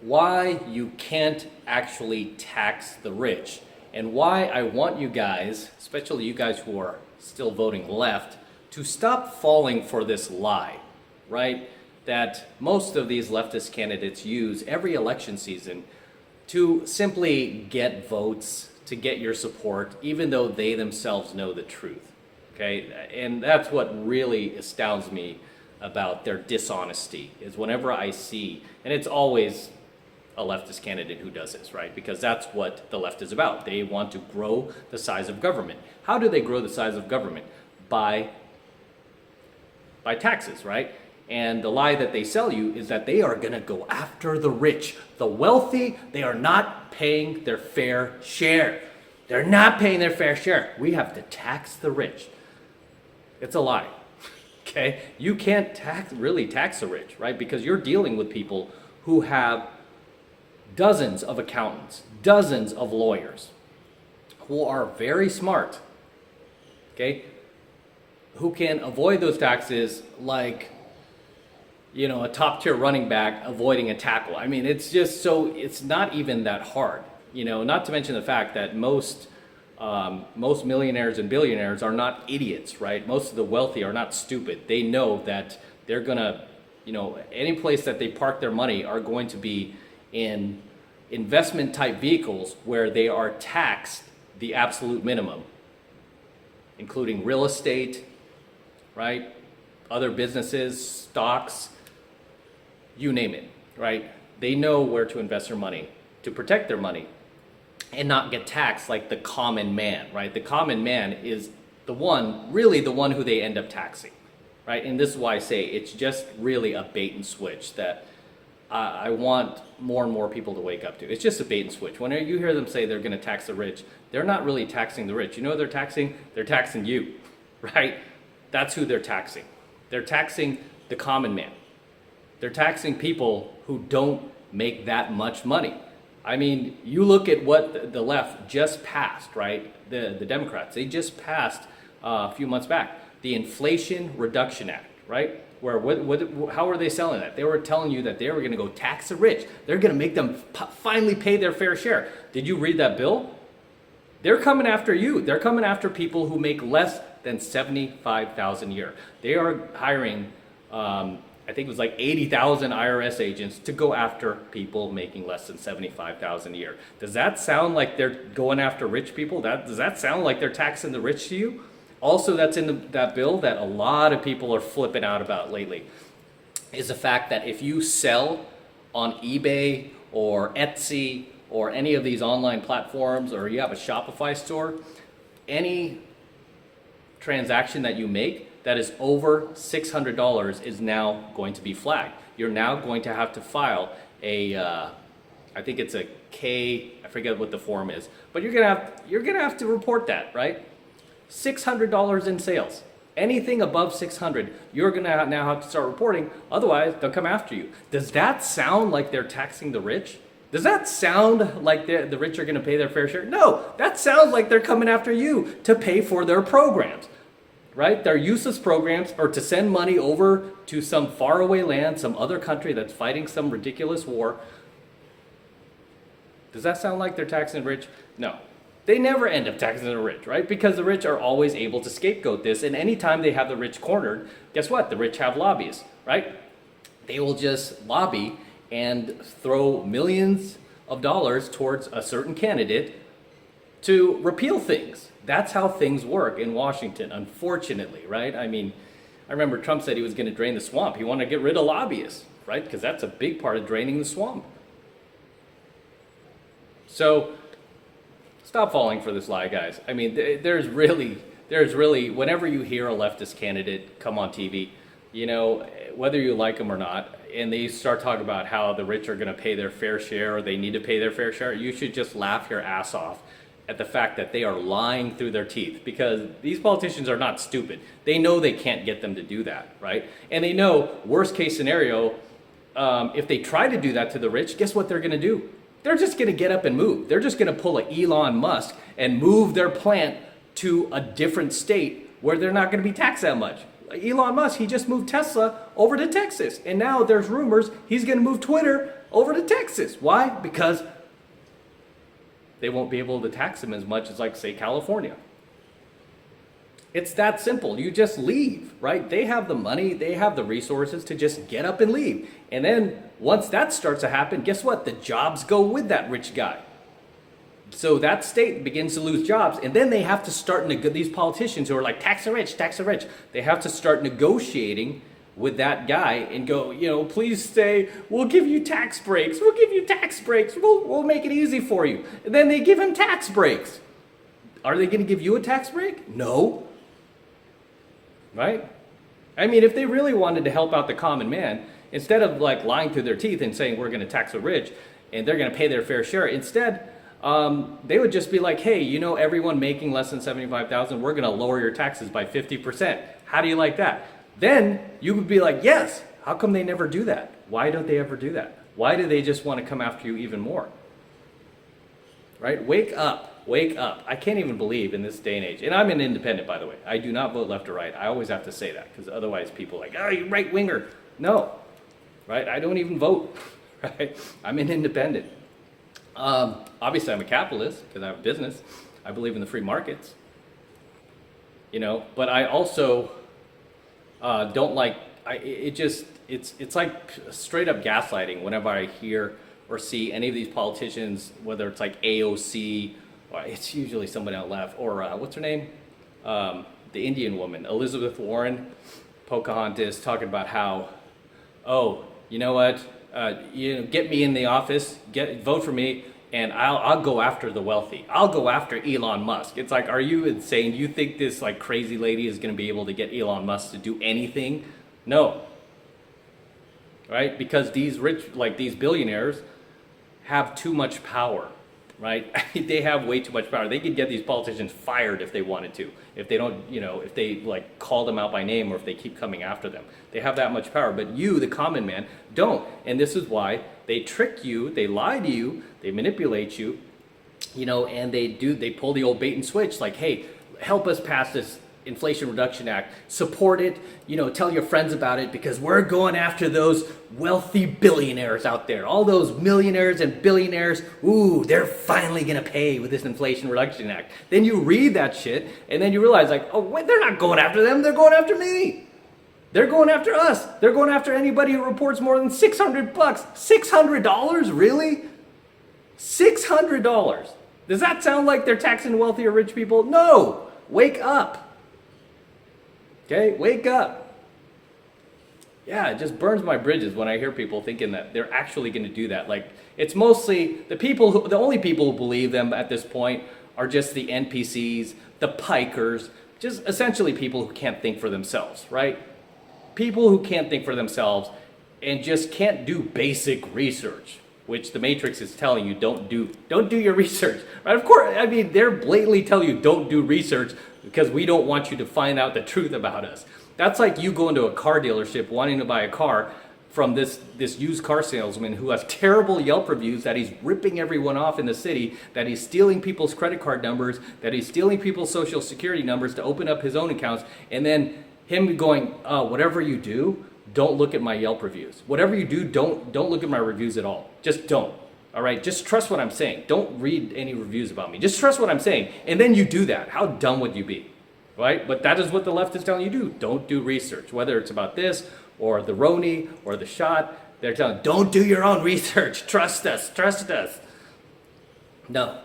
why you can't actually tax the rich, and why I want you guys, especially you guys who are still voting left, to stop falling for this lie, right? That most of these leftist candidates use every election season to simply get votes, to get your support, even though they themselves know the truth, okay? And that's what really astounds me about their dishonesty, is whenever I see, and it's always a leftist candidate who does this, right? Because that's what the left is about. They want to grow the size of government. How do they grow the size of government? By taxes, right? And the lie that they sell you is that they are going to go after the rich. The wealthy, they are not paying their fair share. They're not paying their fair share. We have to tax the rich. It's a lie, okay? You can't really tax the rich, right? Because you're dealing with people who have dozens of accountants, dozens of lawyers, who are very smart, okay? Who can avoid those taxes like, you know, a top tier running back avoiding a tackle. I mean, it's just so, it's not even that hard, you know, not to mention the fact that most millionaires and billionaires are not idiots, right? Most of the wealthy are not stupid. They know that they're gonna, you know, any place that they park their money are going to be in investment type vehicles where they are taxed the absolute minimum, including real estate, right? Other businesses, stocks, you name it, right? They know where to invest their money to protect their money and not get taxed like the common man, right? The common man is the one, really the one who they end up taxing, right? And this is why I say it's just really a bait and switch that I want more and more people to wake up to. It's just a bait and switch. Whenever you hear them say they're going to tax the rich, they're not really taxing the rich. You know what they're taxing? They're taxing you, right? That's who they're taxing. They're taxing the common man. They're taxing people who don't make that much money. I mean, you look at what the left just passed, right? The Democrats, they just passed a few months back, the Inflation Reduction Act, right? Where how are they selling that? They were telling you that they were going to go tax the rich. They're going to make them finally pay their fair share. Did you read that bill? They're coming after you. They're coming after people who make less than $75,000 a year. They are hiring, I think it was like 80,000 IRS agents to go after people making less than $75,000 a year. Does that sound like they're going after rich people? Does that sound like they're taxing the rich to you? Also, that's in that bill that a lot of people are flipping out about lately, is the fact that if you sell on eBay or Etsy or any of these online platforms, or you have a Shopify store, any transaction that you make that is over $600 is now going to be flagged. You're now going to have to file a, I think it's a K, I forget what the form is, but you're gonna have to report that, right? $600 in sales. Anything above 600, you're gonna now have to start reporting, otherwise they'll come after you. Does that sound like they're taxing the rich? Does that sound like the rich are gonna pay their fair share? No, that sounds like they're coming after you to pay for their programs, right? Their useless programs, or to send money over to some faraway land, some other country that's fighting some ridiculous war. Does that sound like they're taxing the rich? No. They never end up taxing the rich, right? Because the rich are always able to scapegoat this, and anytime they have the rich cornered, guess what? The rich have lobbyists, right? They will just lobby and throw millions of dollars towards a certain candidate to repeal things. That's how things work in Washington, unfortunately, right? I mean, I remember Trump said he was going to drain the swamp. He wanted to get rid of lobbyists, right? Because that's a big part of draining the swamp. So stop falling for this lie, guys. I mean, there's really, whenever you hear a leftist candidate come on TV, you know, whether you like them or not, and they start talking about how the rich are going to pay their fair share, or they need to pay their fair share, you should just laugh your ass off at the fact that they are lying through their teeth, because these politicians are not stupid. They know they can't get them to do that, right? And they know, worst case scenario, if they try to do that to the rich, guess what they're going to do? They're just going to get up and move. They're just going to pull a Elon Musk and move their plant to a different state where they're not going to be taxed that much. Elon Musk, he just moved Tesla over to Texas. And now there's rumors he's going to move Twitter over to Texas. Why? Because they won't be able to tax him as much as, like, say, California. It's that simple. You just leave, right? They have the money, they have the resources to just get up and leave. And then once that starts to happen, guess what? The jobs go with that rich guy. So that state begins to lose jobs, and then they have to start, these politicians who are like, tax the rich, they have to start negotiating with that guy and go, please stay, we'll give you tax breaks, we'll make it easy for you. And then they give him tax breaks. Are they going to give you a tax break? No. Right? I mean, if they really wanted to help out the common man, instead of like lying through their teeth and saying we're going to tax the rich and they're going to pay their fair share, instead they would just be like, hey, everyone making less than $75,000, we're going to lower your taxes by 50%. How do you like that? Then you would be like, yes. How come they never do that? Why don't they ever do that? Why do they just want to come after you even more? Right? Wake up. Wake up. I can't even believe in this day and age. And I'm an independent, by the way. I do not vote left or right. I always have to say that because otherwise people are like, oh, you're right winger. No. Right? I don't even vote. Right? I'm an independent. Obviously, I'm a capitalist because I have a business. I believe in the free markets. But I also don't like. It's like straight up gaslighting whenever I hear or see any of these politicians, whether it's like AOC, or it's usually somebody on the left, or what's her name, the Indian woman, Elizabeth Warren, Pocahontas, talking about how, oh, you know what, get me in the office, vote for me, and I'll go after the wealthy. I'll go after Elon Musk. It's like, are you insane? Do you think this like crazy lady is going to be able to get Elon Musk to do anything? No. Right? Because these these billionaires have too much power, right? They have way too much power. They could get these politicians fired if they wanted to. If they don't, if they like call them out by name or if they keep coming after them. They have that much power, but you, the common man, don't. And this is why they trick you, they lie to you, they manipulate you, and they pull the old bait and switch like, hey, help us pass this Inflation Reduction Act, support it, tell your friends about it because we're going after those wealthy billionaires out there. All those millionaires and billionaires, ooh, they're finally going to pay with this Inflation Reduction Act. Then you read that shit and then you realize like, oh, wait, they're not going after them, they're going after me. They're going after us. They're going after anybody who reports more than $600. $600? Really? $600. Does that sound like they're taxing wealthy or rich people? No. Wake up. Okay, wake up. Yeah, it just burns my bridges when I hear people thinking that they're actually going to do that. Like, it's mostly the only people who believe them at this point are just the NPCs, the pikers, just essentially people who can't think for themselves, right? People who can't think for themselves and just can't do basic research, which the Matrix is telling you don't do your research, right? Of course, I mean, they're blatantly telling you don't do research because we don't want you to find out the truth about us. That's like you go into a car dealership wanting to buy a car from this used car salesman who has terrible Yelp reviews, that he's ripping everyone off in the city, that he's stealing people's credit card numbers, that he's stealing people's social security numbers to open up his own accounts, and then him going, whatever you do, don't look at my Yelp reviews. Whatever you do, don't look at my reviews at all. Just don't. All right, just trust what I'm saying. Don't read any reviews about me. Just trust what I'm saying. And then you do that. How dumb would you be? Right? But that is what the left is telling you to do. Don't do research. Whether it's about this or the Roni or the shot, they're telling you, don't do your own research. Trust us. Trust us. No.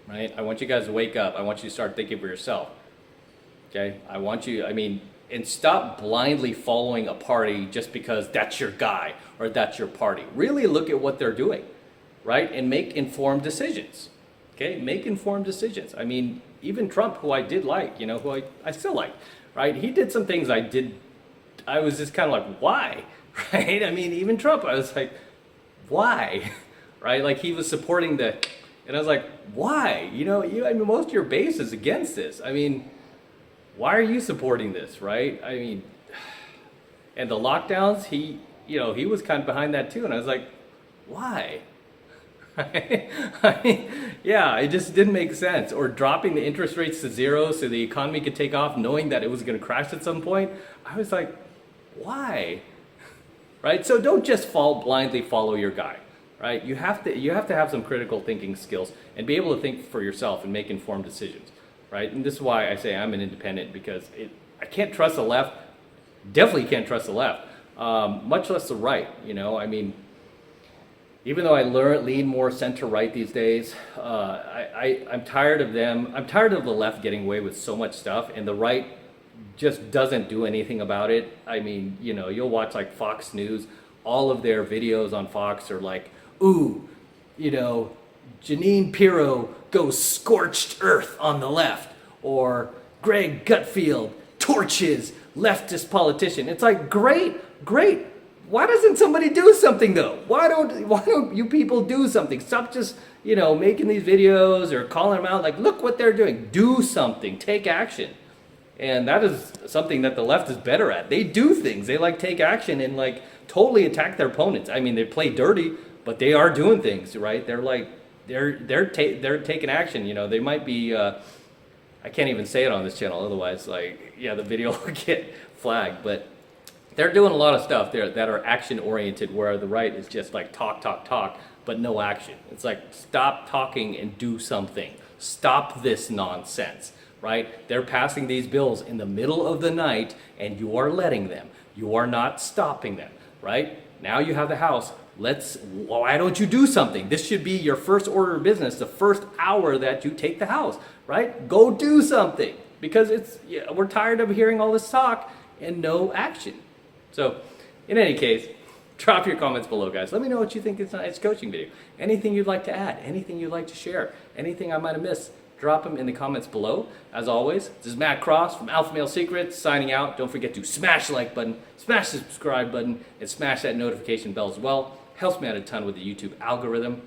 Right? I want you guys to wake up. I want you to start thinking for yourself. Okay? And stop blindly following a party just because that's your guy or that's your party. Really look at what they're doing. Right? And make informed decisions. Okay? Make informed decisions. I mean, even Trump, who I did like, who I still like, right? He did some things I was just kind of like, why? Right? I mean, even Trump, I was like, why? Right? Like he was supporting and I was like, why? Most of your base is against this. I mean, why are you supporting this, right? I mean, and the lockdowns, he was kind of behind that too. And I was like, why? Right? Yeah, it just didn't make sense. Or dropping the interest rates to zero so the economy could take off, knowing that it was going to crash at some point. I was like, why? Right? So don't just blindly follow your guy. Right? You have to have some critical thinking skills and be able to think for yourself and make informed decisions. Right? And this is why I say I'm an independent, because I can't trust the left. Definitely can't trust the left. Much less the right. You know, I mean, even though I lean more center right these days, I'm tired of them. I'm tired of the left getting away with so much stuff, and the right just doesn't do anything about it. I mean, you know, you'll watch like Fox News, all of their videos on Fox are like, ooh, you know, Janine Pirro goes scorched earth on the left, or Greg Gutfield torches leftist politician. It's like, great. Why doesn't somebody do something though? Why don't you people do something? Stop just, you know, making these videos or calling them out like, look what they're doing. Do something, take action. And that is something that the left is better at. They do things. They like take action and like totally attack their opponents. I mean, they play dirty, but they are doing things, right? They're like, they're taking action. You know, they might be, I can't even say it on this channel. Otherwise, like, yeah, the video will get flagged, but they're doing a lot of stuff there that are action oriented, where the right is just like talk, but no action. It's like, stop talking and do something. Stop this nonsense, right? They're passing these bills in the middle of the night and you are letting them. You are not stopping them, right? Now you have the House. Why don't you do something? This should be your first order of business, the first hour that you take the House, right? Go do something, because we're tired of hearing all this talk and no action. So, in any case, drop your comments below, guys. Let me know what you think of tonight's coaching video. Anything you'd like to add, anything you'd like to share, anything I might have missed, drop them in the comments below. As always, this is Matt Cross from AlphaMaleSecrets signing out. Don't forget to smash the like button, smash the subscribe button, and smash that notification bell as well. Helps me out a ton with the YouTube algorithm.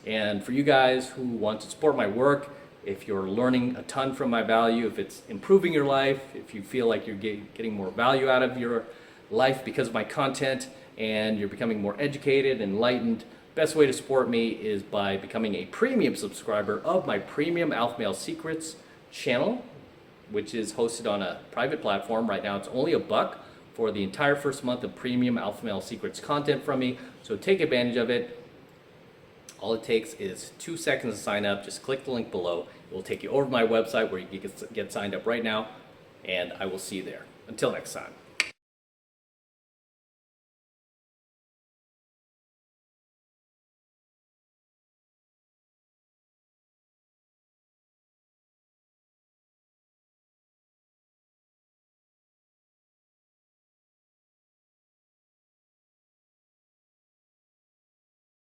And for you guys who want to support my work, if you're learning a ton from my value, if it's improving your life, if you feel like you're getting more value out of your life because of my content, and you're becoming more educated, enlightened, best way to support me is by becoming a premium subscriber of my premium AlphaMaleSecrets channel, which is hosted on a private platform. Right now it's only $1 for the entire first month of premium AlphaMaleSecrets content from me, so take advantage of it. All it takes is 2 seconds to sign up. Just click the link below. It will take you over to my website where you can get signed up right now, and I will see you there. Until next time.